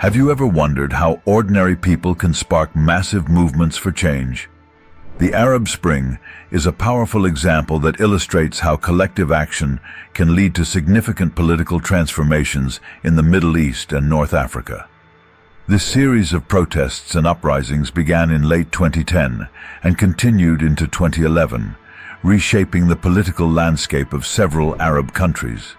Have you ever wondered how ordinary people can spark massive movements for change? The Arab Spring is a powerful example that illustrates how collective action can lead to significant political transformations in the Middle East and North Africa. This series of protests and uprisings began in late 2010 and continued into 2011, reshaping the political landscape of several Arab countries.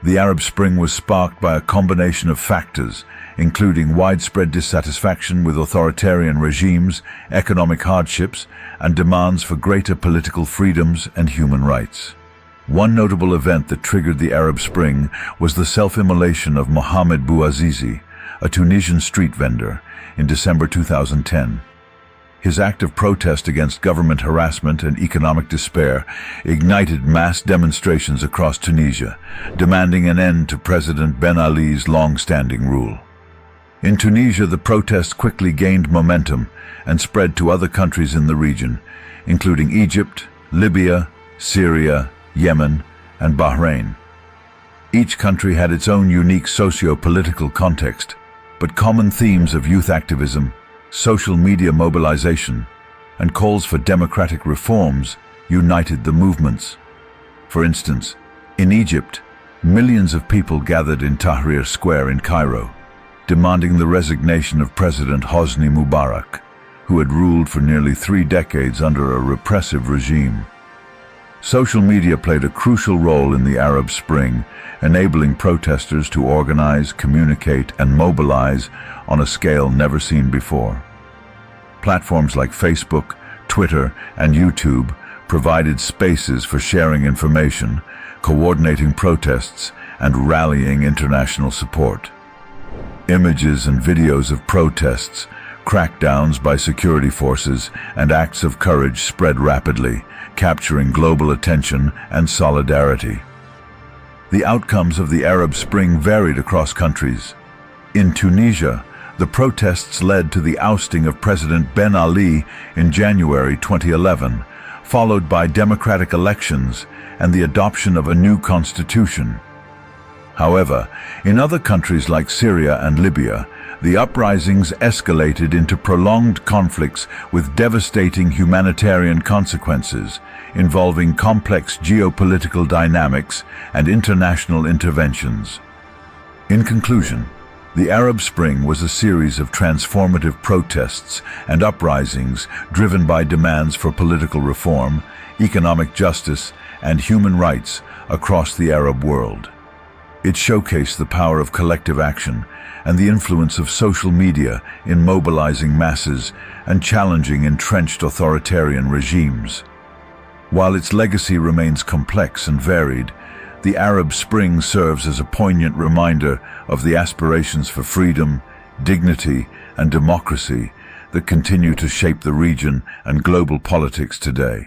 The Arab Spring was sparked by a combination of factors, including widespread dissatisfaction with authoritarian regimes, economic hardships, and demands for greater political freedoms and human rights. One notable event that triggered the Arab Spring was the self-immolation of Mohamed Bouazizi, a Tunisian street vendor, in December 2010. His act of protest against government harassment and economic despair ignited mass demonstrations across Tunisia, demanding an end to President Ben Ali's long-standing rule. In Tunisia, the protests quickly gained momentum and spread to other countries in the region, including Egypt, Libya, Syria, Yemen, and Bahrain. Each country had its own unique socio-political context, but common themes of youth activism, social media mobilization, and calls for democratic reforms united the movements. For instance, in Egypt, millions of people gathered in Tahrir Square in Cairo, demanding the resignation of President Hosni Mubarak, who had ruled for nearly 3 decades under a repressive regime. Social media played a crucial role in the Arab Spring, enabling protesters to organize, communicate, and mobilize on a scale never seen before. Platforms like Facebook, Twitter, and YouTube provided spaces for sharing information, coordinating protests, and rallying international support. Images and videos of protests, crackdowns by security forces, and acts of courage spread rapidly, capturing global attention and solidarity. The outcomes of the Arab Spring varied across countries. In Tunisia, the protests led to the ousting of President Ben Ali in January 2011, followed by democratic elections and the adoption of a new constitution. However, in other countries like Syria and Libya, the uprisings escalated into prolonged conflicts with devastating humanitarian consequences, involving complex geopolitical dynamics and international interventions. In conclusion, the Arab Spring was a series of transformative protests and uprisings driven by demands for political reform, economic justice, and human rights across the Arab world. It showcased the power of collective action and the influence of social media in mobilizing masses and challenging entrenched authoritarian regimes. While its legacy remains complex and varied, the Arab Spring serves as a poignant reminder of the aspirations for freedom, dignity, and democracy that continue to shape the region and global politics today.